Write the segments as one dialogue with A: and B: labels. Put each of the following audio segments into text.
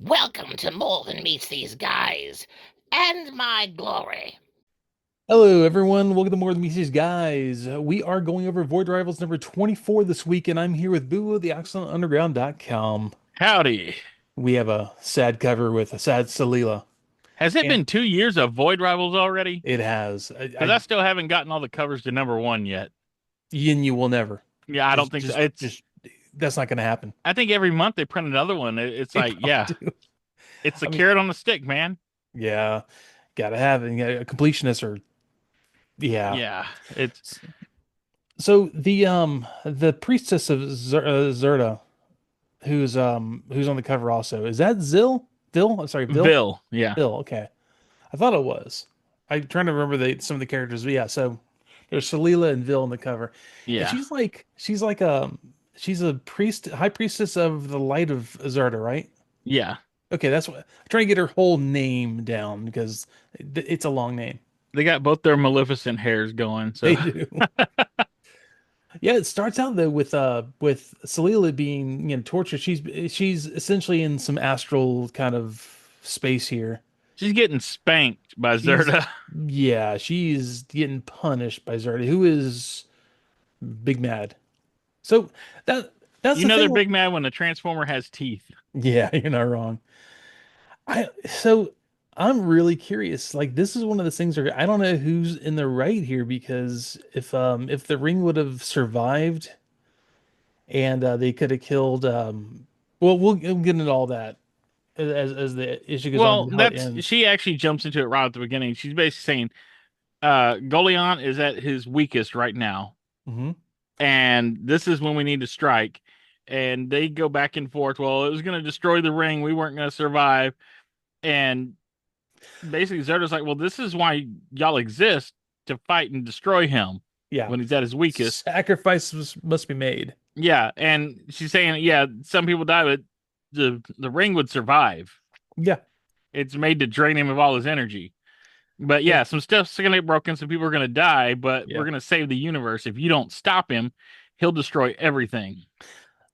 A: Welcome to More Than Meets These Guys and my glory.
B: Hello, everyone. Welcome to More Than Meets Guys. We are going over Void Rivals number 24 this week, and I'm here with Boo of the AxonUnderground.com.
C: Howdy.
B: We have a sad cover with a sad Solila.
C: Has it
B: And
C: been 2 years of Void Rivals already?
B: it has.
C: Because I still haven't gotten all the covers to number one yet.
B: You will never.
C: Yeah, I don't think so.
B: That's not going to happen.
C: I think every month they print another one. It's
B: They
C: like,
B: probably
C: yeah,
B: do.
C: it's the
B: I mean,
C: carrot on the stick, man.
B: yeah, gotta have it. A completionist or, yeah.
C: Yeah, it's
B: So the priestess of Zerda, who's on the cover also, is that Zil? Vil? I'm sorry, Vil?
C: Vil. Yeah,
B: Vil, okay. I thought it was. I'm trying to remember some of the characters, but yeah, so there's Solila and Vil on the cover. And
C: yeah,
B: she's a high priestess of the light of Azarda, right?
C: yeah.
B: Okay, that's what I'm trying to get her whole name down because it's a long name.
C: They got both their Maleficent hairs going.
B: They
C: So,
B: do. Yeah, it starts out though with Solila being, tortured. She's essentially in some astral kind of space here.
C: she's getting spanked by
B: She's
C: Zerta.
B: Yeah, she's getting punished by Zardy, who is big mad. So that's
C: You
B: the
C: know they're
B: thing.
C: big mad when the Transformer has teeth.
B: Yeah, you're not wrong. So I'm really curious. Like this is one of the things where I don't know who's in the right here because if the ring would have survived and they could have killed well we'll get into all that as the issue goes on
C: Well,
B: and how it
C: that's
B: ends.
C: she actually jumps into it right at the beginning. She's basically saying, Golion is at his weakest right now.
B: Hmm.
C: And this is when we need to strike. And they go back and forth. Well, it was going to destroy the ring. We weren't going to survive. And basically, Zerda's like, well, this is why y'all exist to fight and destroy him
B: Yeah.
C: when he's at his weakest.
B: Sacrifices must be made.
C: Yeah. And she's saying, yeah, some people die, but the ring would survive.
B: Yeah.
C: It's made to drain him of all his energy. But
B: Yeah.
C: yeah, some stuff's going to get broken. Some people are going to die, but we're
B: Yeah.
C: going to save the universe. If you don't stop him, he'll destroy everything.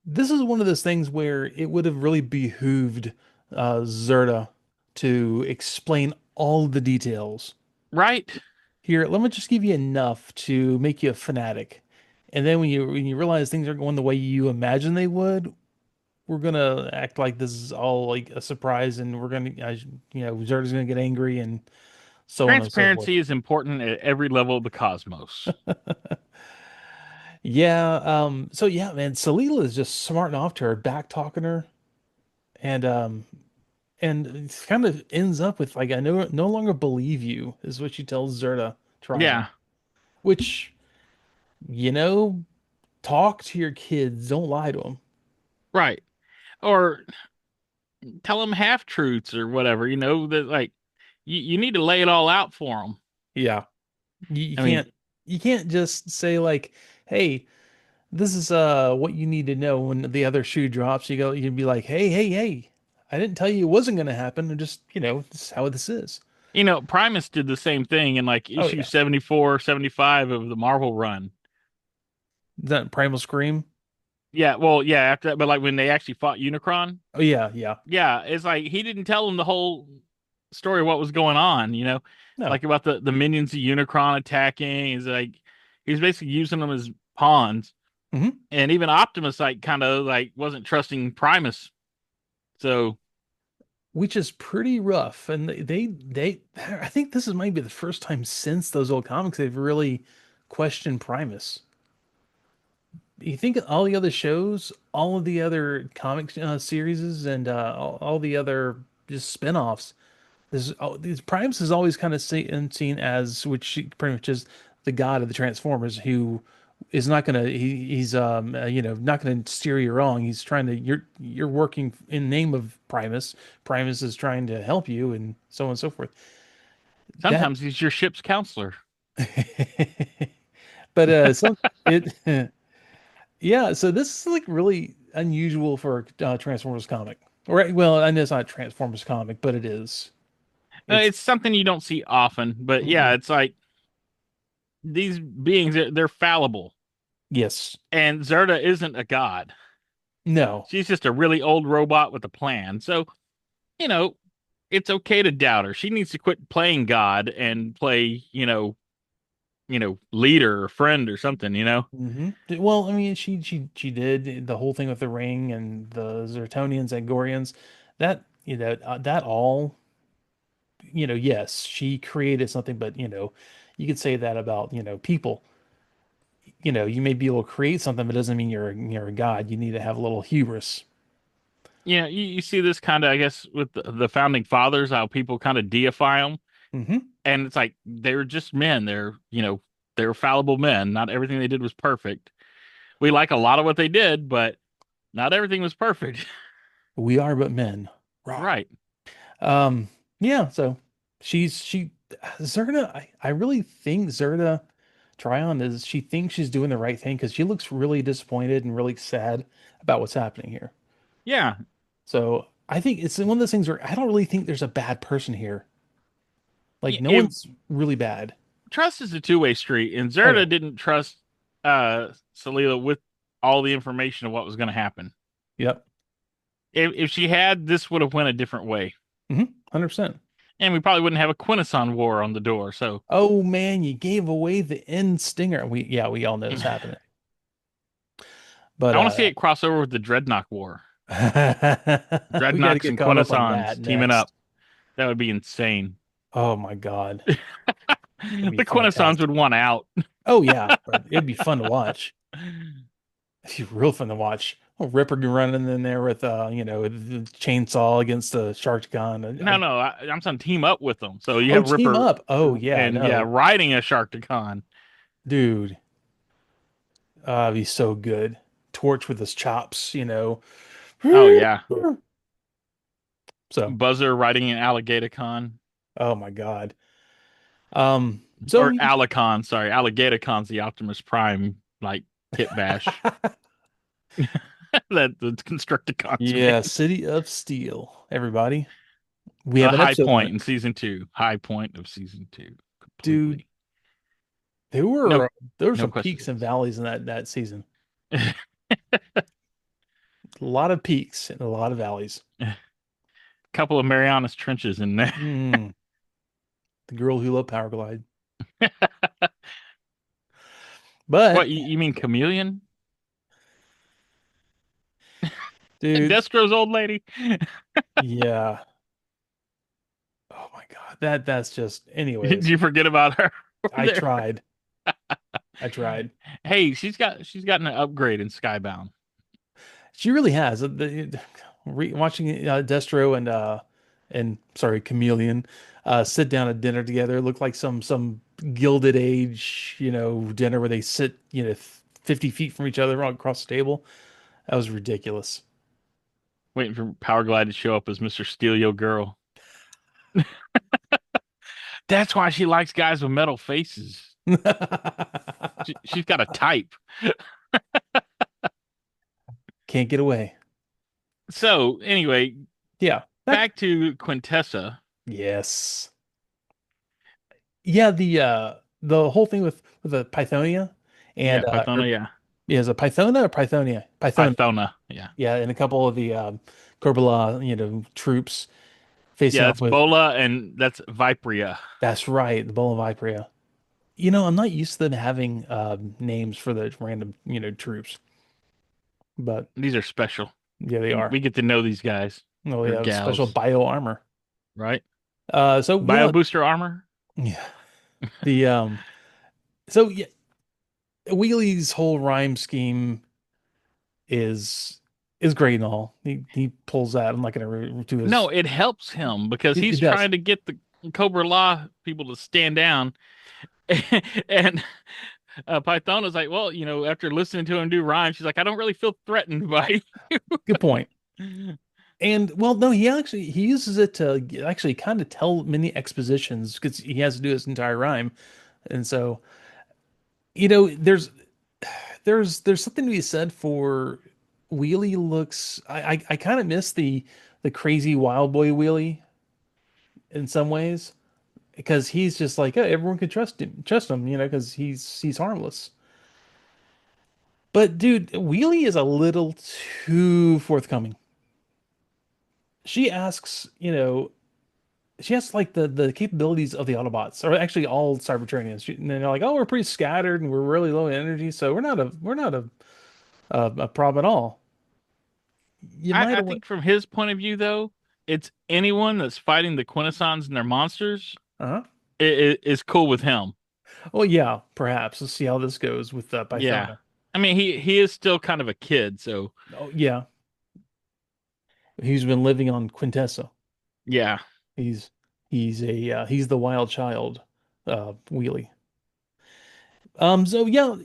B: This is one of those things where it would have really behooved Zerda to explain all the details.
C: Right?
B: Here, let me just give you enough to make you a fanatic. And then when you realize things aren't going the way you imagine they would, we're gonna act like this is all like a surprise, and we're gonna, Zerda's gonna get angry and so on and so forth.
C: Transparency is important at every level of the cosmos.
B: Yeah. So yeah, man, Salila is just smarting off to her, back talking her, and it kind of ends up with like, I no longer believe you, is what she tells Zerta, trying.
C: Yeah,
B: Which, you know, talk to your kids, don't lie to them.
C: right. Or tell them half truths or whatever, that like you need to lay it all out for them.
B: Yeah. You
C: I mean,
B: can't just say like, hey, this is what you need to know when the other shoe drops. You'd be like, hey, I didn't tell you it wasn't gonna happen. And just, this is how this is.
C: Primus did the same thing in like
B: Oh
C: issue
B: yeah.
C: 74, 75 of the Marvel run.
B: Is that Primal Scream?
C: Yeah, well, yeah, after that, but like when they actually fought Unicron,
B: Oh yeah, yeah.
C: yeah, it's like he didn't tell them the whole story of what was going on,
B: No.
C: like about the minions of Unicron attacking. Is like he was basically using them as pawns.
B: Hmm.
C: And even Optimus like kind of like wasn't trusting Primus. So
B: Which is pretty rough. And I think this is maybe the first time since those old comics they've really questioned Primus. You think of all the other shows, all of the other comic series, and all the other just spin-offs. These Primus is always kind of seen as, which pretty much is the god of the Transformers, who is not gonna he's not gonna steer you wrong. He's trying to you're working in name of Primus. Primus is trying to help you, and so on and so forth. That,
C: sometimes he's your ship's counselor.
B: but it yeah. So this is like really unusual for a Transformers comic. Right? Well, I know it's not a Transformers comic, but it is. It's
C: It's something you don't see often, but yeah,
B: mm-mm.
C: it's like these beings they're fallible,
B: Yes.
C: and Zerta isn't a god.
B: No.
C: She's just a really old robot with a plan. So you know, it's okay to doubt her. She needs to quit playing God and play, leader or friend or something, you know?
B: Hmm. Well, I mean, she did the whole thing with the ring and the Zertonians and Gorians. That that all, yes, she created something, but you could say that about people. You may be able to create something, but it doesn't mean you're a god. You need to have a little hubris.
C: You see this kind of, I guess, with the founding fathers, how people kind of deify them.
B: Hmm.
C: And it's like, they're just men. They're fallible men. Not everything they did was perfect. We like a lot of what they did, but not everything was perfect.
B: We are but men. Rah.
C: Right.
B: Um, yeah, so she Zerda, I really think Zerda Tryon is she thinks she's doing the right thing because she looks really disappointed and really sad about what's happening here.
C: Yeah.
B: So I think it's one of those things where I don't really think there's a bad person here. Like no
C: It,
B: one's really bad.
C: trust is a two-way street, and
B: Oh yeah.
C: Zerda didn't trust Solila with all the information of what was going to happen.
B: Yep.
C: If she had, this would have went a different way.
B: 100%.
C: And we probably wouldn't have a Quintesson war on the door. So
B: Oh man, you gave away the end stinger. We all know it's happening. But
C: I want to see it cross over with the Dreadnought War.
B: we got to
C: Dreadnoks
B: get
C: and
B: caught up on that
C: Quintessons teaming up.
B: next.
C: That would be insane.
B: Oh my God. It'd be
C: The Quintessons
B: fantastic.
C: would want out.
B: Oh yeah, but it'd be fun to watch. It'd be real fun to watch. Oh, Ripper running in there with the chainsaw against the shark gun.
C: No, no, I'm saying team up with them. So you
B: Oh,
C: have
B: team
C: Ripper
B: up. Oh yeah,
C: and yeah,
B: no,
C: riding a Sharkticon.
B: dude, it'd be so good. Torch with his chops.
C: Oh yeah,
B: So,
C: Buzzer riding an Alligatorcon
B: oh my God. So
C: or Alicon. Sorry, Alligatorcon's the Optimus Prime like kit bash that the Constructicons
B: yeah,
C: made.
B: City of Steel, everybody. We
C: The
B: have an
C: high
B: episode on
C: point
B: it,
C: in season two. High point of season two.
B: dude.
C: Completely.
B: There
C: No,
B: were there were
C: no
B: some peaks and
C: questions.
B: valleys in that season. A lot of peaks and a lot of valleys.
C: Couple of Marianas Trenches in there.
B: Mm, the girl who loved Power Glide. But
C: What you mean Chameleon?
B: dude,
C: Destro's old lady?
B: yeah. Oh my God. That's just
C: Did
B: anyways.
C: you forget about her over
B: I
C: there?
B: tried. I tried.
C: Hey, she's gotten an upgrade in Skybound.
B: She really has. Watching Destro and sorry, Chameleon sit down at dinner together looked like some Gilded Age, dinner where they sit, 50 feet from each other across the table. That was ridiculous.
C: Waiting for Power Glide to show up as Mr. Steal Your Girl. That's why she likes guys with metal faces. She's got a type.
B: Can't get away.
C: So anyway,
B: Yeah.
C: back to Quintessa.
B: Yes. Yeah, the whole thing with the Pythonia
C: Yeah,
B: and
C: Pythona, yeah.
B: yeah, is it Pythona or Pythonia? Pythona.
C: Pythona, yeah.
B: Yeah, and a couple of the Karbala, troops facing
C: Yeah,
B: off
C: that's
B: with
C: Bola and that's Vipria.
B: that's right, the Bola Viperia. I'm not used to them having names for the random, troops, but
C: These are special.
B: yeah, they
C: We
B: are.
C: get to know these guys
B: Oh
C: or
B: yeah, special
C: gals,
B: bio armor.
C: right?
B: So
C: Bio
B: yeah,
C: booster armor.
B: yeah. The so yeah, Wheelie's whole rhyme scheme is is great and all. He pulls that. I'm not gonna do
C: No,
B: his.
C: it helps him because
B: It
C: he's
B: does.
C: trying to get the Cobra Law people to stand down. And Python is like, well, after listening to him do rhymes, she's like, I don't really feel threatened by
B: Good point.
C: you.
B: And well, no, he uses it to actually kind of tell many expositions because he has to do this entire rhyme, and so there's something to be said for Wheelie looks. I kind of miss the crazy wild boy Wheelie in some ways because he's just like everyone can trust him, because he's harmless. But dude, Wheelie is a little too forthcoming. she asks, she has like the capabilities of the Autobots, or actually all Cybertronians. And they're like, "Oh, we're pretty scattered and we're really low in energy, so we're not a problem at all." You might
C: I
B: have,
C: think from his point of view, though, it's anyone that's fighting the Quintessons and their monsters
B: uh-huh.
C: is cool with him.
B: Well, yeah, perhaps. Let's see how this goes with
C: Yeah.
B: Pythona.
C: I mean, he is still kind of a kid, so
B: Oh, yeah, he's been living on Quintessa.
C: yeah.
B: He's he's the wild child, Wheelie. So yeah,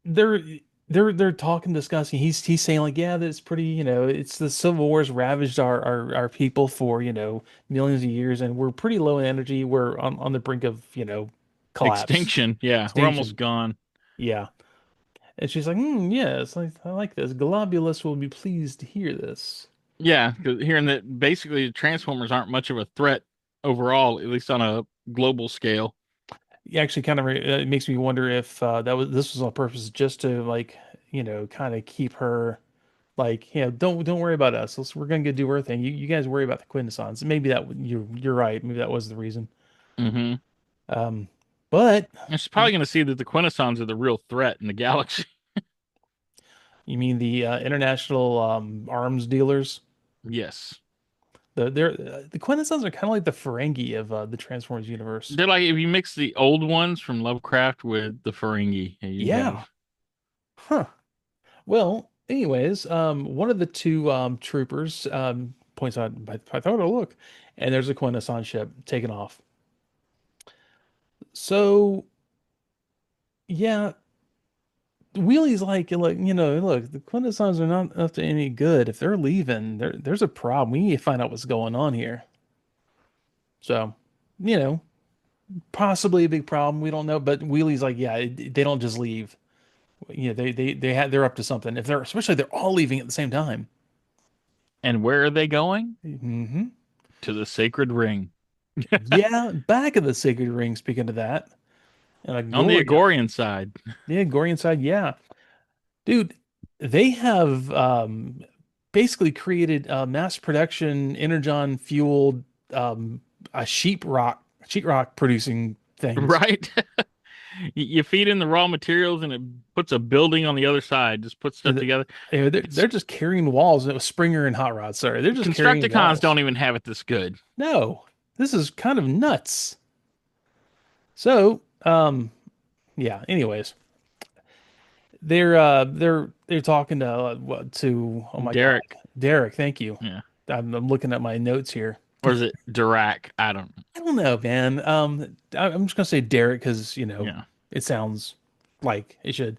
B: they're they're talking, discussing. He's saying like, yeah, that's pretty, it's the Civil War's ravaged our people for, millions of years, and we're pretty low in energy. We're on the brink of, collapse,
C: Extinction. Yeah, we're almost
B: extinction.
C: gone.
B: Yeah. And she's like, yes, I like this. Globulus will be pleased to hear this.
C: Yeah, 'cause hearing that basically the Transformers aren't much of a threat overall, at least on a global scale.
B: It actually kind of it makes me wonder if this was on purpose just to like, kind of keep her like, don't worry about us. We're gonna go do our thing. You guys worry about the Quintessons. Maybe you're right. Maybe that was the reason.
C: Hmm.
B: Um, but
C: And she's probably going to see that the Quintessons are the real threat in the galaxy.
B: you mean the international arms dealers?
C: Yes.
B: The Quintessons are kind of like the Ferengi of the Transformers universe.
C: They're like if you mix the old ones from Lovecraft with the Ferengi, you
B: Yeah.
C: have
B: Huh. Well, anyways, one of the two troopers points out, I thought, oh, look, and there's a Quintesson ship taking off. So, yeah, Wheelie's like, look, the Quintessons are not up to any good. If they're leaving, there's a problem. We need to find out what's going on here. So, you know, possibly a big problem. We don't know, but Wheelie's like, yeah, they don't just leave. They're up to something. If they're especially they're all leaving at the same time.
C: and where are they going?
B: Hmm.
C: To the Sacred Ring.
B: Yeah, back of the Sacred Ring. Speaking of that, and
C: On the
B: Agoria,
C: Agorian side.
B: yeah, Gorian side, yeah, dude, they have basically created mass production energon fueled a sheetrock producing things.
C: Right? You feed in the raw materials and it puts a building on the other side, just puts stuff
B: And the-
C: together.
B: they're
C: It's
B: just carrying walls. It was Springer and Hot Rod. Sorry, they're just carrying
C: Constructicons
B: walls.
C: don't even have it this good.
B: No, this is kind of nuts. So, yeah. Anyways, they're talking to oh my God,
C: Derek.
B: Derek. Thank you.
C: Yeah.
B: I'm looking at my notes here.
C: Or is it Darak? I don't
B: I don't know, man. I'm just gonna say Derek because
C: yeah.
B: it sounds like it should.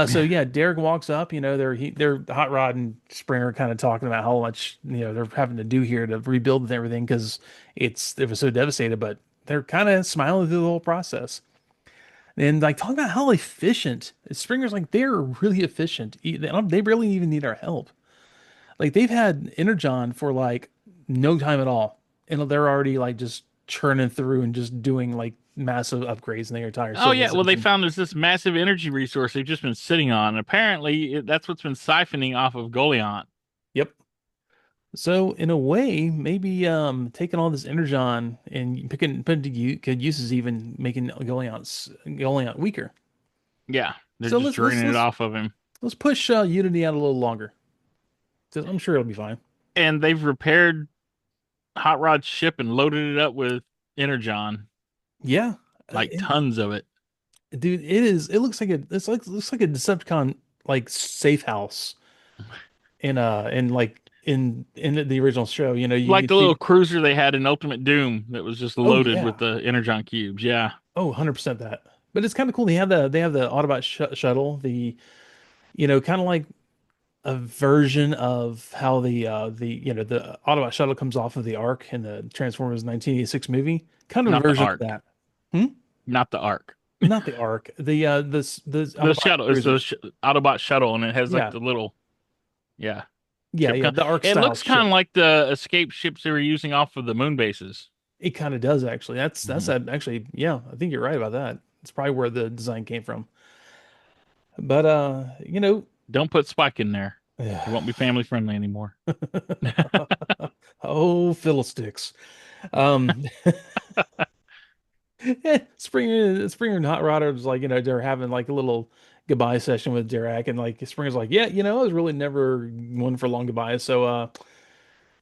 B: So yeah, Derek walks up. They're Hot Rod and Springer kind of talking about how much they're having to do here to rebuild and everything because they were so devastated, but they're kind of smiling through the whole process and like talking about how efficient Springer's like they're really efficient. They barely even need our help. Like they've had Energon for like no time at all, and they're already like just churning through and just doing like massive upgrades in their entire
C: Oh yeah, well they
B: civilization.
C: found there's this massive energy resource they've just been sitting on. Apparently, that's what's been siphoning off of Goliant.
B: Yep. So in a way, maybe taking all this Energon and putting to good uses, even making Goliant weaker.
C: Yeah, they're
B: So
C: just
B: let's let's
C: draining it
B: let's
C: off of him.
B: let's push Unity out a little longer. 'Cause I'm sure it'll be fine.
C: And they've repaired Hot Rod's ship and loaded it up with Energon,
B: Yeah,
C: like tons of it.
B: dude, it is. It looks like a Decepticon like safe house in the original show. You
C: Like the
B: see.
C: little cruiser they had in Ultimate Doom that was just
B: Oh
C: loaded with
B: yeah.
C: the Energon cubes. Yeah.
B: Oh, 100% that. But it's kind of cool. They have the Autobot shuttle. Kind of like a version of how the Autobot shuttle comes off of the Ark in the Transformers 1986 movie. Kind of a
C: Not the
B: version of
C: Ark.
B: that. Hmm?
C: Not the Ark.
B: Not the Ark. The
C: The
B: Autobot
C: shuttle is the
B: cruiser.
C: Autobot shuttle, and it has like
B: Yeah.
C: the little, yeah,
B: Yeah,
C: ship.
B: yeah. The Ark
C: It
B: style
C: looks kind
B: ship.
C: of like the escape ships they were using off of the moon bases.
B: It kind of does actually. That's
C: Mhm.
B: actually, yeah, I think you're right about that. It's probably where the design came from. But
C: Don't put Spike in there. He won't be family friendly anymore.
B: Oh, fiddlesticks. Um, Springer and Hot Rodder was like, they're having like a little goodbye session with Darak, and like Springer's like, yeah, I was really never one for long goodbyes. So,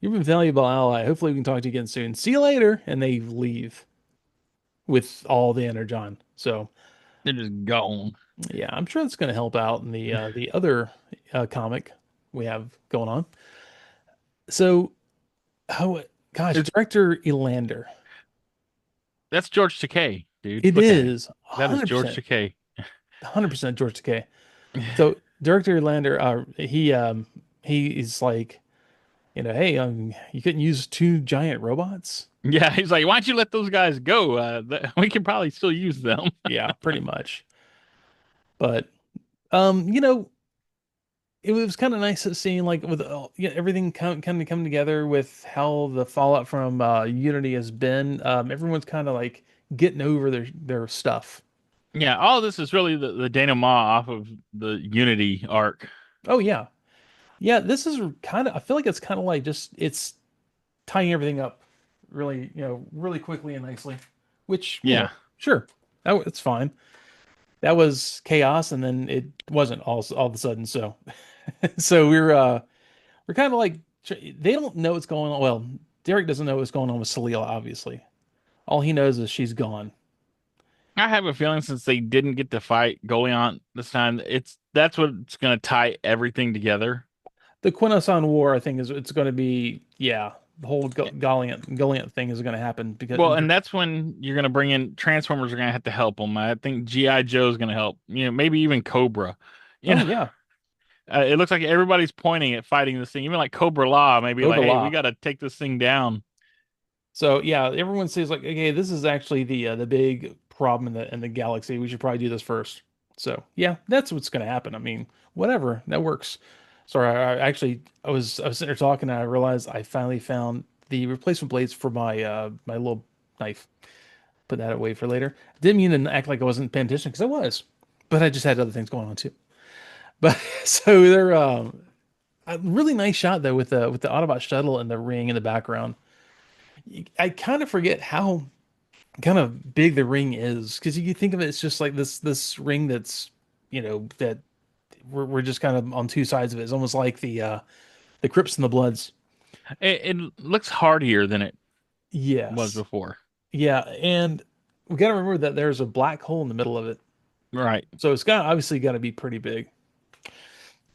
B: you've been a valuable ally. Hopefully, we can talk to you again soon. See you later. And they leave with all the energon. So,
C: They're just gone.
B: yeah, I'm sure it's going to help out in the other comic we have going on. So, oh gosh,
C: It's
B: director Elander.
C: that's George Takei, dude.
B: It
C: Look at it.
B: is
C: That is George
B: 100%,
C: Takei.
B: 100% George Takei. So director Lander, he's like, hey, you couldn't use two giant robots.
C: Yeah, he's like, why don't you let those guys go? We can probably still use them.
B: Yeah, pretty much. But it was kind of nice seeing like with everything kind of come together with how the fallout from Unity has been. Everyone's kind of like getting over their stuff.
C: Yeah, all this is really the denouement off of the Unity arc.
B: Oh yeah, yeah. This is kind of. I feel like it's kind of like just it's tying everything up really, really quickly and nicely, which,
C: Yeah.
B: sure, it's fine. That was chaos, and then it wasn't all of a sudden. So, so we're kind of like they don't know what's going on. Well, Derek doesn't know what's going on with Solila, obviously. All he knows is she's gone.
C: I have a feeling since they didn't get to fight Goliant this time, that's what's gonna tie everything together.
B: The Quinosan War, I think, is it's going to be, yeah, the whole Goliant thing is going to happen because
C: Well, and that's when you're gonna bring in Transformers are gonna have to help them. I think G.I. Joe's gonna help. Maybe even Cobra. You
B: oh
C: know,
B: yeah,
C: it looks like everybody's pointing at fighting this thing. Even like Cobra Law, maybe like,
B: Cobra
C: hey, we
B: Law.
C: gotta take this thing down.
B: So yeah, everyone says like, okay, this is actually the big problem in the galaxy. We should probably do this first. So yeah, that's what's going to happen. I mean, whatever, that works. Sorry, I was sitting there talking and I realized I finally found the replacement blades for my little knife. Put that away for later. Didn't mean to act like I wasn't paying attention because I was, but I just had other things going on too. But so they're a really nice shot though with the Autobot shuttle and the ring in the background. I kind of forget how kind of big the ring is because you think of it, it's just like this ring that's that we're just kind of on two sides of it. It's almost like the Crips and the Bloods.
C: It looks hardier than it was
B: Yes.
C: before.
B: Yeah, and we got to remember that there's a black hole in the middle of it,
C: Right.
B: so it's got obviously got to be pretty big.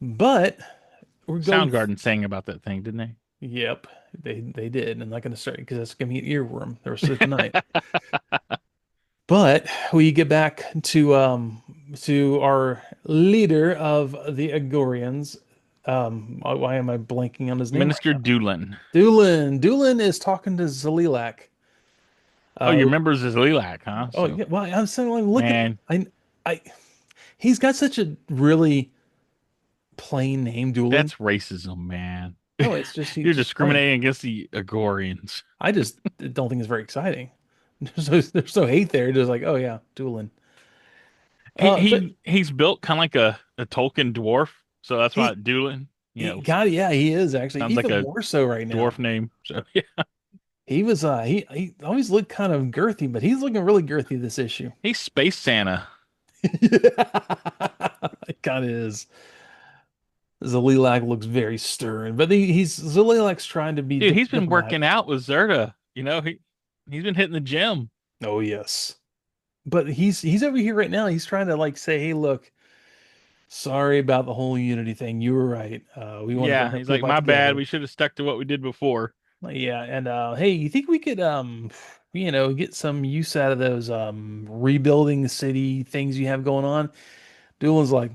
B: But we're going.
C: Soundgarden sang about that thing, didn't
B: Yep, they did. And I'm not going to start because that's going to be an earworm the rest of the night. But we get back to our leader of the Agorians. Why am I blanking on his
C: they?
B: name right
C: Minister
B: now?
C: Doolin.
B: Doolin. Doolin is talking to Zalilak.
C: Oh, your
B: Uh,
C: members is Lilac, huh?
B: oh
C: So,
B: yeah. Well, I'm saying like, look at
C: man,
B: I. He's got such a really plain name, Doolin.
C: that's racism, man.
B: No, it's just he's
C: You're
B: just plain.
C: discriminating against the Agorians.
B: I just don't think it's very exciting. There's no hate there. Just like, oh yeah, Doolin. But
C: He's built kind of like a Tolkien dwarf, so that's why
B: he
C: Doolin,
B: God, yeah, he is actually
C: sounds like
B: even
C: a
B: more so right now.
C: dwarf name. So yeah,
B: He was he always looked kind of girthy, but he's looking really girthy this issue.
C: he's Space Santa.
B: It kind of is. Zalilak looks very stern, but he's Zalilak's trying to be
C: Dude, he's been
B: diplomatic.
C: working out with Zerta. He's been hitting the gym.
B: Oh yes, but he's over here right now. He's trying to like say, hey, look, sorry about the whole Unity thing. You were right. We want to
C: Yeah,
B: bring our
C: he's like,
B: people back
C: my bad.
B: together.
C: We should have stuck to what we did before.
B: Yeah, and hey, you think we could get some use out of those rebuilding the city things you have going on? Doolин's like,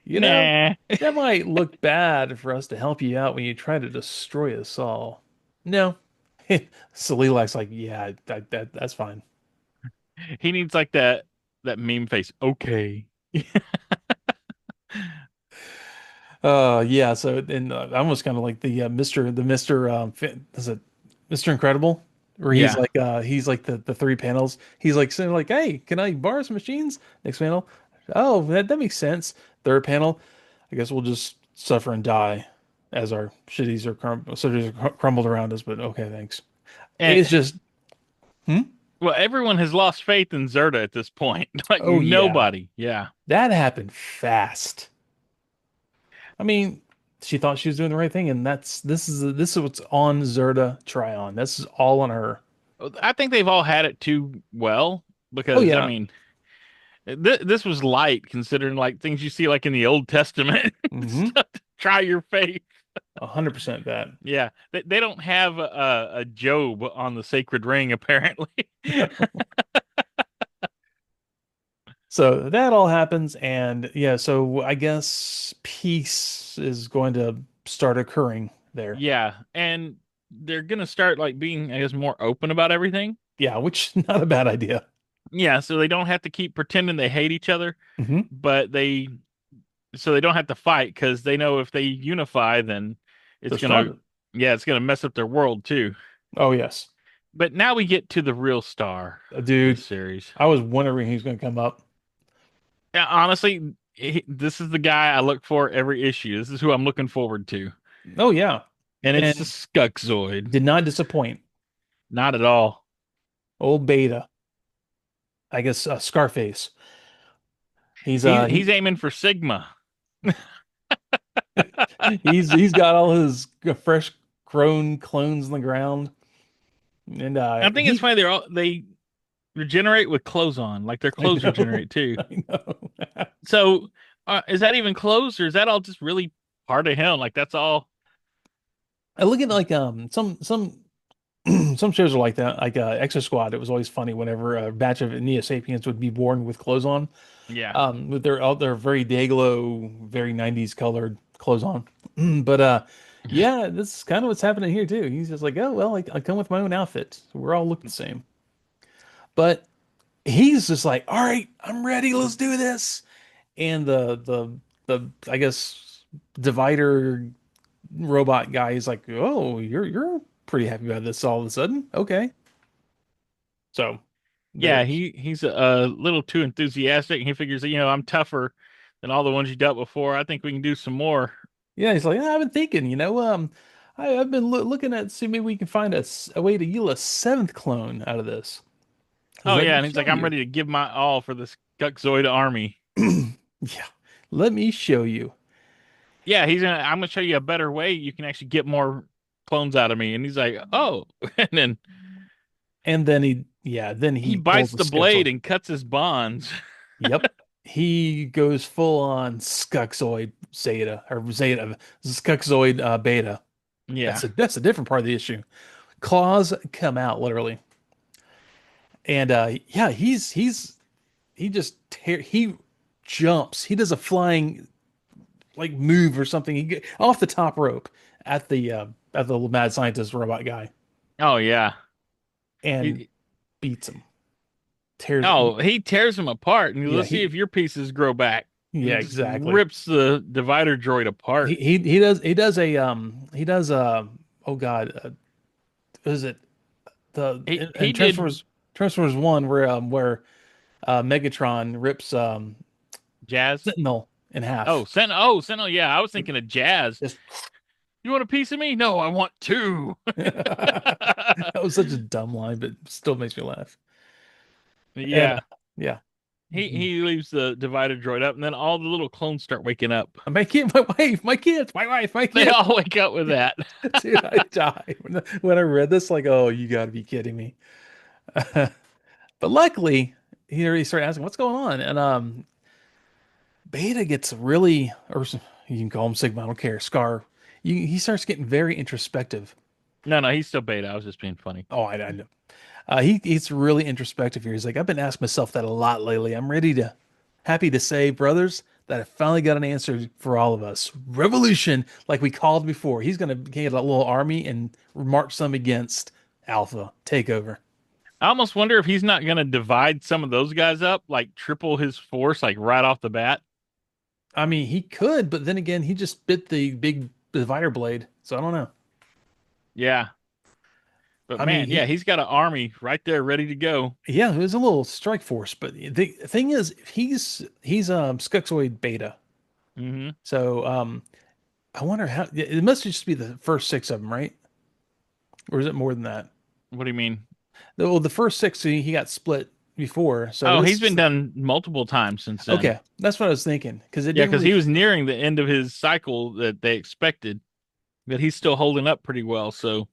C: Nah.
B: that might look bad for us to help you out when you try to destroy us all. No. Solilak's like, yeah, that's fine.
C: He needs like that meme face. Okay.
B: Yeah, so and almost kind of like the Mr. Is it Mr. Incredible? Where
C: Yeah.
B: he's like the three panels. He's like saying like, "Hey, can I borrow some machines?" Next panel. Oh, that makes sense. Third panel. I guess we'll just suffer and die. as our cities are crumbled around us. But okay, thanks.
C: And
B: It's just, hmm?
C: well, everyone has lost faith in Zerta at this point. Like
B: Oh yeah,
C: nobody. Yeah.
B: that happened fast. I mean, she thought she was doing the right thing, and this is what's on Zerta Tryon. This is all on her.
C: I think they've all had it too well
B: Oh
C: because I
B: yeah,
C: mean, this was light considering like things you see like in the Old Testament.
B: mm-hmm,
C: Stuff to try your faith.
B: 100% that.
C: Yeah, they don't have a Job on the sacred ring apparently.
B: So that all happens, and yeah, so I guess peace is going to start occurring there.
C: Yeah, and they're gonna start like being, I guess, more open about everything.
B: Yeah, which not a bad idea.
C: Yeah, so they don't have to keep pretending they hate each other,
B: Hmm.
C: but they don't have to fight because they know if they unify, then
B: They're
C: it's gonna,
B: stronger.
C: yeah, it's gonna mess up their world too.
B: Oh yes,
C: But now we get to the real star of the
B: dude.
C: series.
B: I was wondering who's going to come up.
C: Yeah, honestly, this is the guy I look for every issue. This is who I'm looking forward to,
B: Oh yeah,
C: and it's the
B: and
C: Skuxxoid.
B: did not disappoint.
C: Not at all.
B: Old Beta, I guess Scarface. He's
C: He's aiming for Sigma.
B: he's got all his fresh grown clones on the ground, and
C: I think it's
B: he
C: funny they regenerate with clothes on, like their
B: I
C: clothes
B: know
C: regenerate too.
B: I know.
C: So, is that even clothes, or is that all just really part of him? Like that's all?
B: I look at like some some shows are like that, like Exo Squad. It was always funny whenever a batch of Neo Sapiens would be born with clothes on.
C: Yeah,
B: With their very Day-Glo, very 90s colored clothes on. But yeah, this is kind of what's happening here too. He's just like, oh well, I come with my own outfit. So we're all look the same. But he's just like, all right, I'm ready. Let's do this. And the I guess divider robot guy is like, oh, you're pretty happy about this all of a sudden. Okay. So
C: yeah.
B: there's
C: He's a little too enthusiastic. He figures, I'm tougher than all the ones you dealt before. I think we can do some more.
B: yeah, he's like, I've been thinking, I've been looking at see maybe we can find a way to yield a seventh clone out of this.
C: Oh
B: Let
C: yeah,
B: me
C: and he's like,
B: show
C: I'm
B: you.
C: ready to give my all for this Skuxxoid army.
B: Yeah, let me show you.
C: Yeah, I'm gonna show you a better way you can actually get more clones out of me. And he's like, oh, and then
B: And then then
C: he
B: he pulls
C: bites
B: the
C: the blade
B: Skuxoid.
C: and cuts his bonds.
B: Yep. He goes full on Skuxoid Zeta or Zeta Skuxoid Beta.
C: Yeah.
B: That's a different part of the issue. Claws come out literally. And yeah, he just he jumps. He does a flying like move or something. He get off the top rope at the mad scientist robot guy
C: Oh yeah.
B: and
C: He,
B: beats him. Tears
C: oh, he tears him apart, and
B: yeah,
C: let's see if your pieces grow back.
B: yeah,
C: And just
B: exactly.
C: rips the divider droid apart.
B: He does he does oh God, is it the
C: He
B: in
C: did
B: Transformers 1 where Megatron rips
C: Jazz.
B: Sentinel in half.
C: Oh, Sentinel. Yeah, I was thinking of Jazz.
B: Just
C: You want a piece of me? No, I want two.
B: that was such a dumb line, but still makes me laugh. And
C: Yeah.
B: yeah.
C: He leaves the divider droid up, and then all the little clones start waking up.
B: My kid, my wife, my kids, my wife, my
C: They
B: kids.
C: all wake up with that.
B: Dude, I died when I read this. Like, oh, you got to be kidding me. But luckily, he started asking, "What's going on?" And Beta gets really, or you can call him Sigma, I don't care. Scar. He starts getting very introspective.
C: No, he's still beta. I was just being funny.
B: Oh, I know. He's really introspective here. He's like, I've been asking myself that a lot lately. I'm happy to say, brothers, that I finally got an answer for all of us. Revolution, like we called before. He's gonna get a little army and march some against Alpha Takeover.
C: I almost wonder if he's not going to divide some of those guys up, like triple his force, like right off the bat.
B: I mean, he could, but then again, he just bit the big divider blade, so I don't know.
C: Yeah. But
B: I mean,
C: man, yeah, he's got an army right there ready to go.
B: yeah, it was a little strike force, but the thing is, he's Skuxxoid Beta,
C: Hmm.
B: so I wonder how. It must just be the first six of them, right? Or is it more than that?
C: What do you mean?
B: Well, the first six he got split before, so
C: Oh,
B: this
C: he's
B: is
C: been done multiple times since then.
B: okay. That's what I was thinking because it
C: Yeah,
B: didn't
C: because
B: really.
C: he was nearing the end of his cycle that they expected, but he's still holding up pretty well. So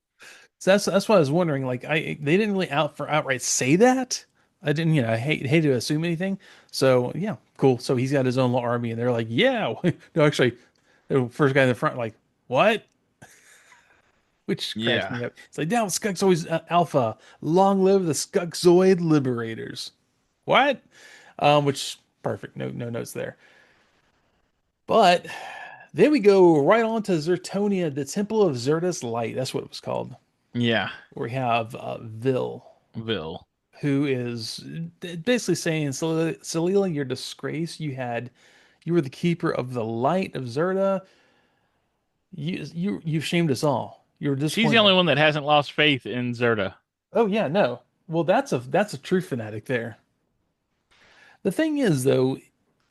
B: So that's what I was wondering. Like they didn't really outright say that. I didn't, I hate to assume anything. So yeah, cool. So he's got his own little army, and they're like, yeah. No, actually, the first guy in the front, like, what? Which cracks
C: yeah,
B: me up. It's like, down with Skuxxoid Alpha. Long live the Skuxxoid Liberators. What? Which perfect. No notes there. But then we go right on to Zertonia, the Temple of Zertus Light. That's what it was called.
C: yeah,
B: Where we have Vil,
C: Vil.
B: who is basically saying, Solila, you're disgrace. You were the keeper of the light of Zerta. You've shamed us all. You're a
C: She's the only
B: disappointment.
C: one that hasn't lost faith in Zerta.
B: Oh yeah, no. Well, that's a true fanatic there. The thing is, though,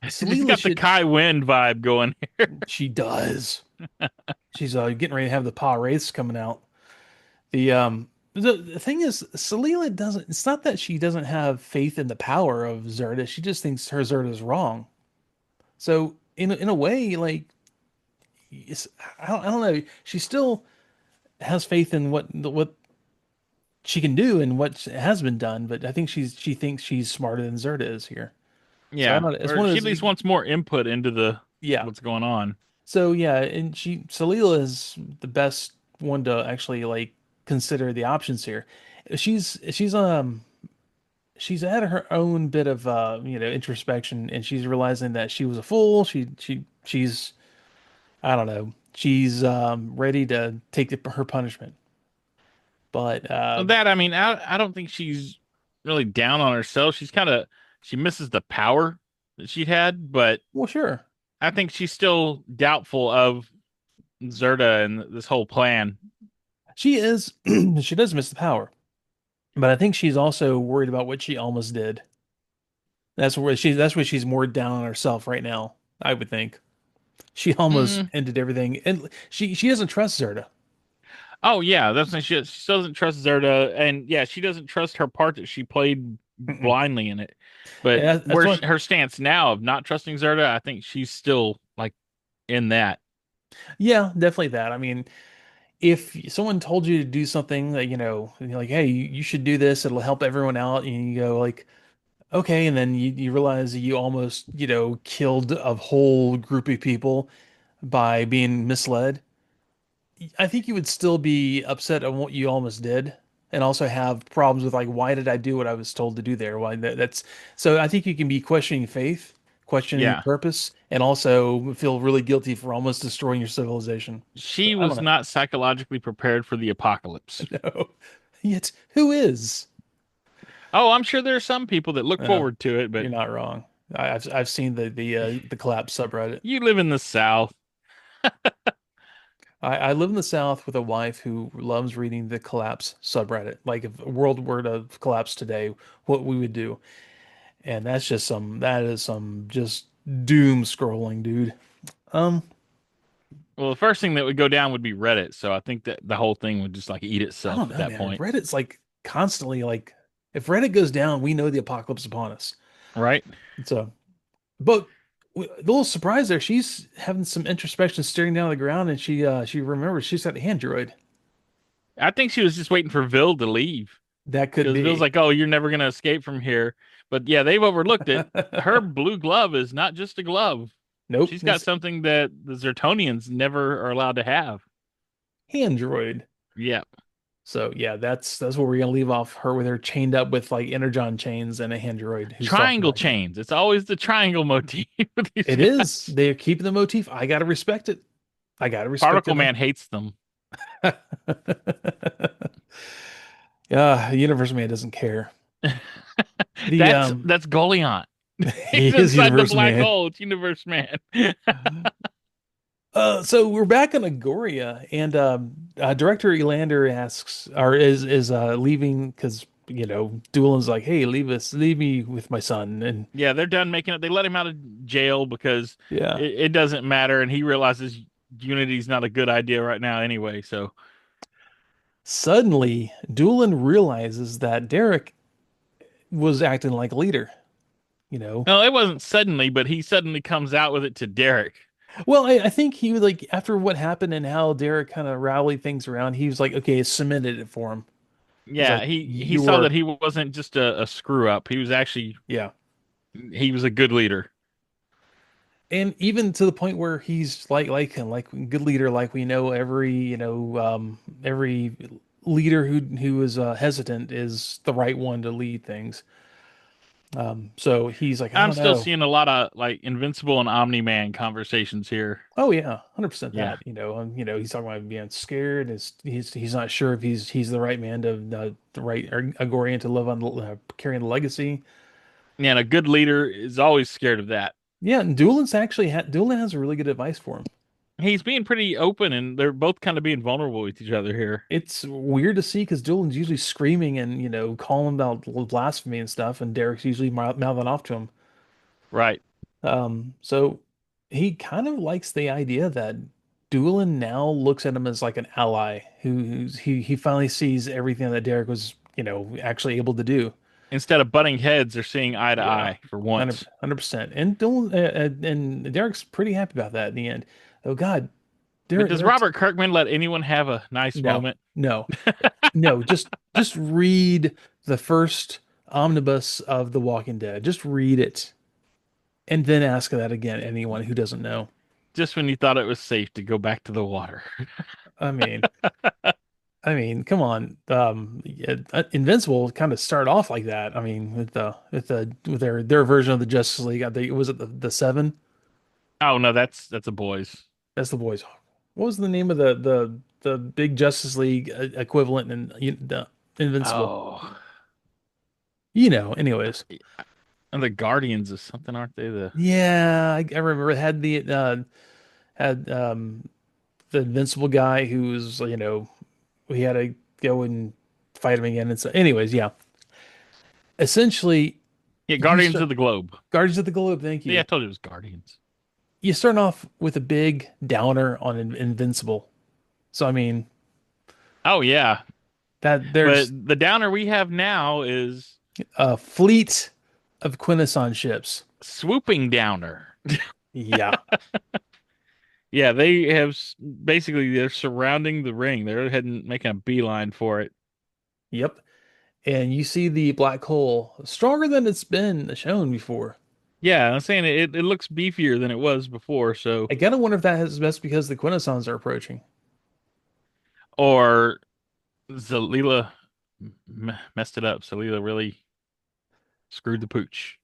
C: She's
B: Solila
C: got the
B: should.
C: Kai Wynn vibe going here.
B: She does. She's getting ready to have the Pa Wraiths coming out. The thing is, Solila doesn't. It's not that she doesn't have faith in the power of Zerta. She just thinks her Zerta is wrong. So in a way, like I don't know. She still has faith in what she can do and what has been done. But I think she thinks she's smarter than Zerta is here. So I
C: Yeah,
B: don't. It's
C: or
B: one of
C: she at
B: those.
C: least wants more input into the
B: Yeah.
C: what's going on.
B: So yeah, and Solila is the best one to actually like consider the options here. She's had her own bit of introspection, and she's realizing that she was a fool. She's I don't know. She's ready to take her punishment. But
C: Well, that I mean, I don't think she's really down on herself. She misses the power that she had, but
B: well, sure,
C: I think she's still doubtful of Zerta and this whole plan.
B: she is. She does miss the power, but I think she's also worried about what she almost did. That's where she's more down on herself right now. I would think she almost
C: Mm.
B: ended everything, and she doesn't trust Zerta.
C: Oh yeah, that's she doesn't trust Zerta, and yeah, she doesn't trust her part that she played
B: Mm-mm.
C: blindly in it. But
B: And that's
C: where
B: what.
C: her stance now of not trusting Zerta, I think she's still like in that.
B: Yeah, definitely that. I mean, if someone told you to do something that and you're like, hey, you should do this, it'll help everyone out, and you go like, okay, and then you realize that you almost killed a whole group of people by being misled. I think you would still be upset on what you almost did, and also have problems with like, why did I do what I was told to do there? Why that's so. I think you can be questioning faith, questioning your
C: Yeah,
B: purpose, and also feel really guilty for almost destroying your civilization. So
C: she
B: I don't
C: was not psychologically prepared for the apocalypse.
B: know. Yet who is?
C: Oh, I'm sure there are some people that look
B: Uh,
C: forward to it, but
B: you're not wrong. I've seen the collapse subreddit.
C: you live in the South.
B: I live in the South with a wife who loves reading the collapse subreddit. Like if a world were to collapse today, what we would do. And that is some just doom scrolling, dude. Um,
C: Well, the first thing that would go down would be Reddit, so I think that the whole thing would just like eat
B: I
C: itself
B: don't
C: at
B: know,
C: that
B: man.
C: point,
B: Reddit's like constantly like if Reddit goes down, we know the apocalypse is upon us.
C: right?
B: So, but a little surprise there. She's having some introspection, staring down at the ground, and she remembers she's got the android.
C: I think she was just waiting for Vil to leave
B: That could
C: because Vil's
B: be.
C: like, "Oh, you're never gonna escape from here." But yeah, they've overlooked it. Her blue glove is not just a glove.
B: Nope,
C: She's got
B: it's
C: something that the Zertonians never are allowed to have.
B: android.
C: Yeah.
B: So yeah, that's where we're gonna leave off her with her chained up with like energon chains and a android who's talking
C: Triangle
B: back to her.
C: chains. It's always the triangle motif with these
B: It is.
C: guys.
B: They're keeping the motif. I gotta respect it. I gotta respect
C: Particle
B: it, man.
C: Man hates them.
B: Yeah, Universe Man doesn't care. The
C: That's Goliant.
B: he
C: He's
B: is
C: inside the
B: Universe
C: black
B: Man.
C: hole. It's Universe Man.
B: So we're back on Agoria, and director Elander asks, or is leaving because Doolin's like, "Hey, leave me with my son," and
C: Yeah, they're done making it. They let him out of jail because
B: yeah,
C: it doesn't matter, and he realizes Unity's not a good idea right now anyway. So,
B: Suddenly, Doolin realizes that Darak was acting like a leader, you know.
C: no, it wasn't suddenly, but he suddenly comes out with it to Darak.
B: Well, I think he would like after what happened and how Darak kind of rallied things around, he was like, okay, it cemented it for him. He's
C: Yeah,
B: like,
C: he
B: you
C: saw
B: were,
C: that he wasn't just a screw up. He was actually
B: yeah.
C: he was a good leader.
B: And even to the point where he's like him, like good leader, like we know every, every leader who is hesitant is the right one to lead things. So he's like, I
C: I'm
B: don't
C: still
B: know.
C: seeing a lot of like Invincible and Omni Man conversations here.
B: Oh yeah, 100%
C: Yeah.
B: that. He's talking about being scared. He's not sure if he's the right man to the right Agorian to live on carrying the legacy.
C: Yeah, and a good leader is always scared of that.
B: Yeah, and Doolin has a really good advice for him.
C: He's being pretty open and they're both kind of being vulnerable with each other here.
B: It's weird to see because Doolin's usually screaming and calling about blasphemy and stuff, and Derek's usually mouthing off to him.
C: Right.
B: So he kind of likes the idea that Doolin now looks at him as like an ally he finally sees everything that Derek was actually able to do.
C: Instead of butting heads, they're seeing eye to
B: Yeah,
C: eye for once.
B: 100%. And Doolin and Derek's pretty happy about that in the end. Oh God,
C: But
B: Derek,
C: does
B: Derek's
C: Robert Kirkman let anyone have a nice
B: no,
C: moment?
B: no. No, just read the first omnibus of The Walking Dead. Just read it and then ask that again, anyone who doesn't know.
C: Just when you thought it was safe to go back to the water.
B: I mean, come on. Yeah, Invincible kind of started off like that. I mean, with their version of the Justice League. I think was it the Seven?
C: Oh no, that's a boys.
B: That's the boys. What was the name of the big Justice League equivalent in the Invincible?
C: Oh,
B: Anyways.
C: and the Guardians of something, aren't they? The
B: Yeah, I remember it had the invincible guy who's we had to go and fight him again and so anyways, yeah, essentially
C: yeah,
B: you
C: Guardians
B: start
C: of the Globe.
B: Guardians of the Globe, thank
C: Yeah, I
B: you.
C: told you it was Guardians.
B: You start off with a big downer on invincible, so I mean
C: Oh yeah,
B: that
C: but
B: there's
C: the downer we have now is
B: a fleet of Quintesson ships.
C: swooping downer.
B: Yeah.
C: Yeah, they have basically they're surrounding the ring. They're heading making a beeline for it.
B: Yep. And you see the black hole stronger than it's been shown before.
C: Yeah, I'm saying it looks beefier than it was before. So,
B: I gotta wonder if that's because the Quintessons are approaching.
C: or Solila messed it up. Solila really screwed the pooch.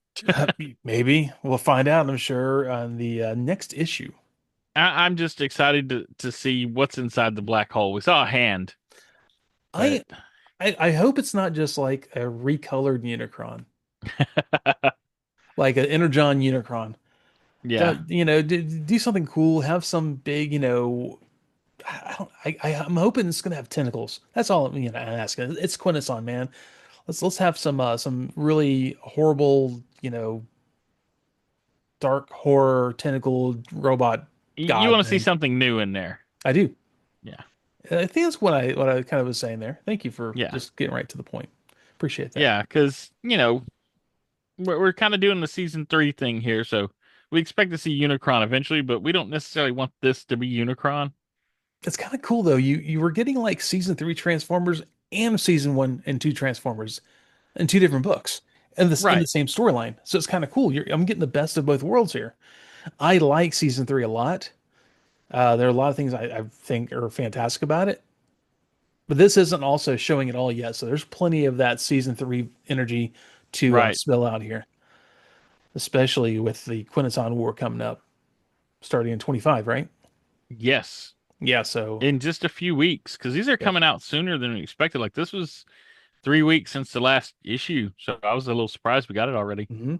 B: Maybe we'll find out, I'm sure, on the next issue.
C: I'm just excited to see what's inside the black hole. We saw a hand, but
B: I, I hope it's not just like a recolored Unicron, like an Energon Unicron.
C: yeah,
B: Do something cool. Have some big, I don't. I'm hoping it's gonna have tentacles. That's all I'm asking. It's Quintesson, man. Let's have some really horrible, dark horror tentacle robot
C: you
B: god
C: want to see
B: thing.
C: something new in there.
B: I do.
C: Yeah,
B: I think that's what I kind of was saying there. Thank you for
C: yeah,
B: just getting right to the point. Appreciate that.
C: yeah. Because we're kind of doing the season 3 thing here, so we expect to see Unicron eventually, but we don't necessarily want this to be Unicron.
B: It's kind of cool though. You were getting like season three Transformers and season one and two Transformers in two different books and this in the
C: Right,
B: same storyline. So it's kind of cool. I'm getting the best of both worlds here. I like season three a lot. There are a lot of things I think are fantastic about it, but this isn't also showing it all yet. So there's plenty of that season three energy to
C: right.
B: spill out here, especially with the Quintesson War coming up, starting in 25, right?
C: Yes,
B: Yeah. So
C: in just a few weeks, because these are
B: yeah.
C: coming out sooner than we expected. Like this was 3 weeks since the last issue, so I was a little surprised we got it already.
B: hmm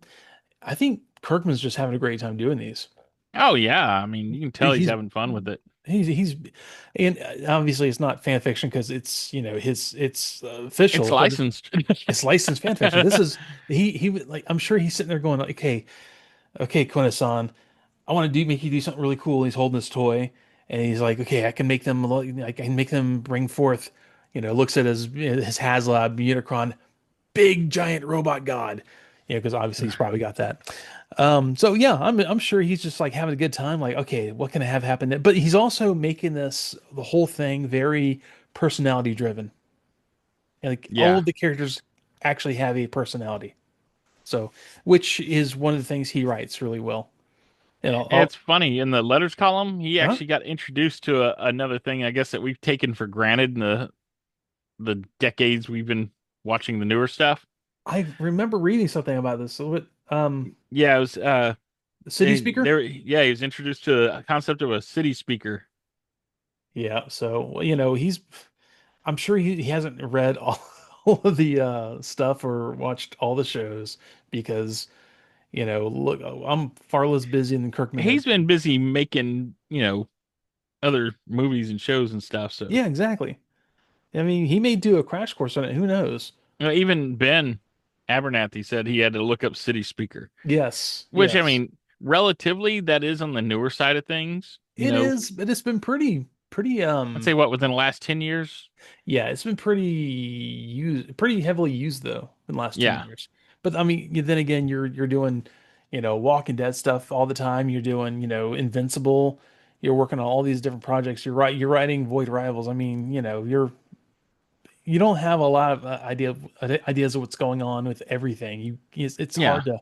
B: I think Kirkman's just having a great time doing these.
C: Oh yeah, I mean you can tell he's
B: He's
C: having fun with it.
B: he's and obviously it's not fan fiction because it's his it's
C: It's
B: official, but
C: licensed.
B: it's licensed fan fiction. This is he would like I'm sure he's sitting there going like, okay, Konosan, I want to do make you do something really cool. He's holding this toy, and he's like, okay, I can make them bring forth, looks at his HasLab Unicron, big giant robot god, because obviously he's probably got that. So yeah, I'm sure he's just like having a good time. Like, okay, what can I have happen? But he's also making the whole thing very personality driven. Like all
C: Yeah.
B: of the characters actually have a personality. So, which is one of the things he writes really well. And
C: It's funny in the letters column, he
B: huh?
C: actually got introduced to another thing, I guess, that we've taken for granted in the decades we've been watching the newer stuff.
B: I remember reading something about this. So what,
C: Yeah, it was
B: the city speaker?
C: yeah, he was introduced to a concept of a city speaker.
B: Yeah. So, I'm sure he hasn't read all, all of the stuff or watched all the shows because, look, I'm far less busy than Kirkman is.
C: He's been busy making, other movies and shows and stuff. So,
B: Yeah, exactly. I mean, he may do a crash course on it. Who knows?
C: even Ben Abernathy said he had to look up city speaker,
B: Yes,
C: which I
B: yes.
C: mean, relatively that is on the newer side of things.
B: It is, but it's been pretty,
C: I'd say what within the last 10 years.
B: yeah, it's been pretty heavily used though in the last 10
C: Yeah.
B: years. But I mean, then again, you're doing, Walking Dead stuff all the time. You're doing, Invincible. You're working on all these different projects. You're writing Void Rivals. I mean, you don't have a lot of ideas of what's going on with everything. It's
C: Yeah.
B: hard to.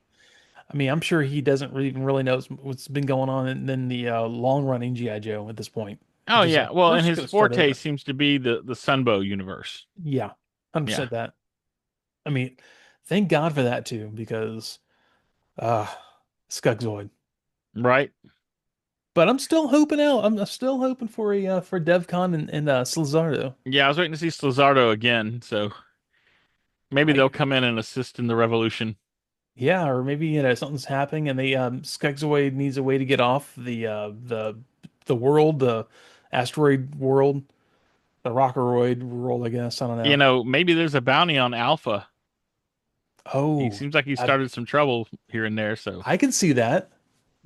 B: I mean, I'm sure he doesn't even really know what's been going on in the long running GI Joe at this point.
C: Oh
B: It's just
C: yeah.
B: like
C: Well,
B: we're
C: and
B: just
C: his
B: gonna start
C: forte
B: over.
C: seems to be the Sunbow universe.
B: Yeah, 100%
C: Yeah.
B: that. I mean, thank God for that too, because uh Skuxxoid.
C: Right?
B: But I'm still hoping out. I'm still hoping for a for DevCon and Slizardo.
C: Yeah, I was waiting to see Slizardo again, so maybe
B: I
C: they'll come in and assist in the revolution.
B: Yeah, or maybe something's happening and they Skuxxoid needs a way to get off the world, the asteroid world, the rockeroid world, I guess. I don't know.
C: Maybe there's a bounty on Alpha. He
B: Oh,
C: seems like he
B: I
C: started some trouble here and there, so
B: I can see that.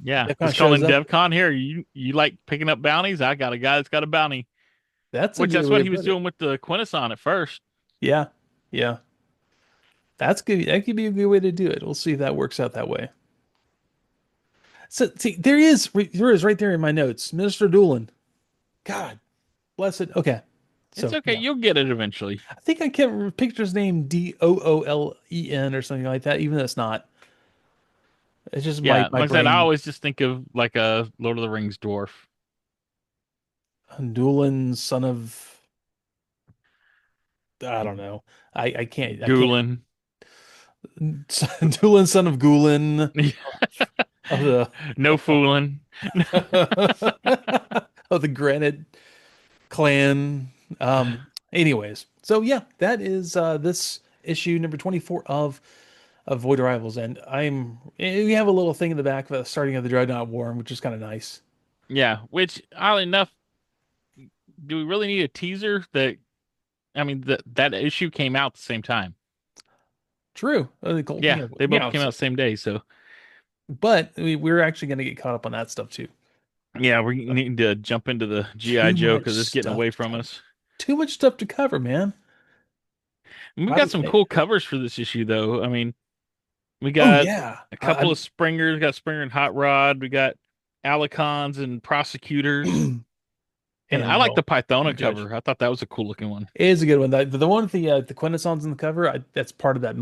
C: yeah.
B: DevCon
C: Just call
B: shows
C: in
B: up.
C: DevCon here. You like picking up bounties? I got a guy that's got a bounty.
B: That's a
C: Which
B: good
C: that's
B: way
C: what
B: to
C: he was
B: put it.
C: doing with the Quintesson at first.
B: Yeah, yeah. That's good. That could be a good way to do it. We'll see if that works out that way. So see, there is right there in my notes, Minister Doolin. God bless it. Okay,
C: It's
B: so
C: okay,
B: yeah,
C: you'll get it eventually.
B: I think I can't picture his name Doolen or something like that, even though it's not. It's just my
C: Yeah,
B: my
C: like I said, I
B: brain.
C: always just think of like a Lord of the Rings dwarf.
B: Doolin, son of I don't know. I can't.
C: Gulen.
B: Doolin, son of Gulen of the
C: No fooling.
B: of the Granite Clan. Anyways, so yeah, that is this issue number 24 of Void Rivals, and we have a little thing in the back of the starting of the Dreadnought War, which is kind of nice.
C: Yeah, which oddly enough, do we really need a teaser that I mean that issue came out at the same time.
B: True.
C: Yeah, they both came out the same day, so
B: But we're actually going to get caught up on that stuff too.
C: yeah, we need to jump into the GI
B: Too
C: Joe
B: much
C: because it's getting
B: stuff
C: away
B: to
C: from
B: cover.
C: us.
B: Too much stuff to cover, man.
C: And we've
B: By
C: got
B: the
C: some
B: way,
C: cool covers for this issue though. I mean, we
B: oh
C: got
B: yeah,
C: a couple of Springers, we got Springer and Hot Rod, we got Alicons and Prosecutors. And I
B: and
C: like the
B: well,
C: Pythona
B: Judge.
C: cover. I thought that was a cool looking one.
B: It is a good one. The one with the Quintessons on the cover, that's part of that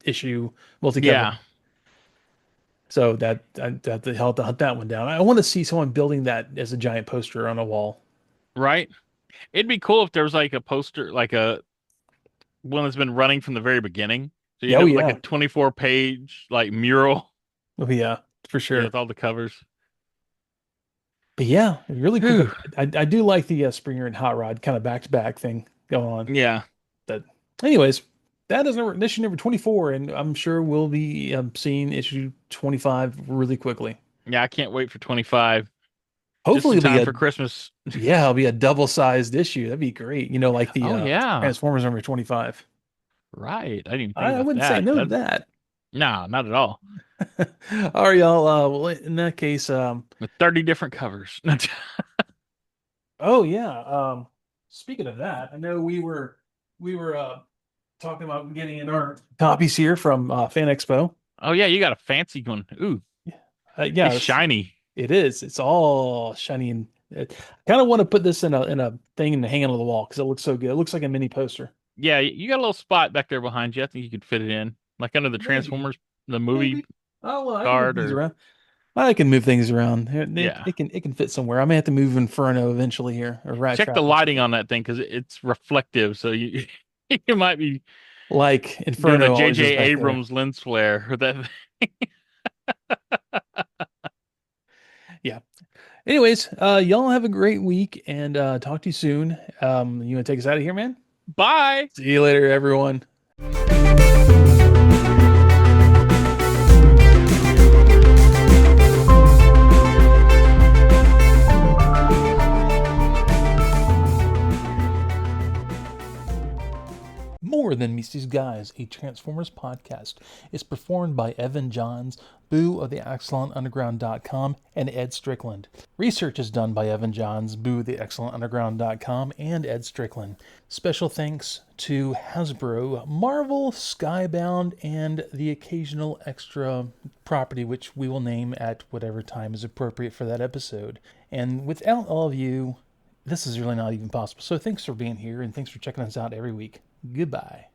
B: issue, multi cover.
C: Yeah,
B: So that have to help to hunt that one down. I want to see someone building that as a giant poster on a wall.
C: right? It'd be cool if there was like a poster, like a one that's been running from the very beginning. So
B: Yeah, oh
C: like a
B: yeah,
C: 24 page like mural,
B: oh yeah, for sure.
C: with all the covers.
B: But yeah, really cool
C: Whew.
B: cover. I do like the Springer and Hot Rod kind of back to back thing going on.
C: Yeah.
B: But anyways, that is issue number 24, and I'm sure we'll be seeing issue 25 really quickly.
C: Yeah, I can't wait for 25. Just
B: Hopefully
C: in
B: it'll be
C: time
B: a
C: for Christmas.
B: yeah, it'll be a double sized issue. That'd be great. Like the
C: Oh yeah.
B: Transformers number 25.
C: Right. I didn't even think
B: I
C: about
B: wouldn't say
C: that.
B: no to
C: That
B: that.
C: No, not at all.
B: All right, y'all. Well, in that case,
C: With 30 different covers.
B: oh yeah. Speaking of that, I know we were talking about getting in our copies here from Fan Expo.
C: Oh yeah, you got a fancy one. Ooh,
B: Yeah,
C: it's
B: yeah,
C: shiny.
B: it is. It's all shiny and I kind of want to put this in a thing and hang it on the wall because it looks so good. It looks like a mini poster.
C: Yeah, you got a little spot back there behind you. I think you could fit it in, like under the
B: Maybe,
C: Transformers, the movie
B: maybe. Oh well, I can move
C: card,
B: things
C: or
B: around. I can move things around.
C: yeah.
B: It can fit somewhere. I may have to move Inferno eventually here, or Rat
C: Check the
B: Trap or
C: lighting
B: something.
C: on that thing because it's reflective. So you you might be
B: Like
C: doing a
B: Inferno always is
C: J.J.
B: back there.
C: Abrams lens flare with that.
B: Yeah. Anyways, y'all have a great week and talk to you soon. You want to take us out of here, man?
C: Bye.
B: See you later, everyone. More Than Meets These Guys, a Transformers podcast, is performed by Evan Johns, Boo of the ExcellentUnderground.com, and Ed Strickland. Research is done by Evan Johns, Boo of the ExcellentUnderground.com, and Ed Strickland. Special thanks to Hasbro, Marvel, Skybound, and the occasional extra property which we will name at whatever time is appropriate for that episode. And without all of you, this is really not even possible. So thanks for being here and thanks for checking us out every week. Goodbye.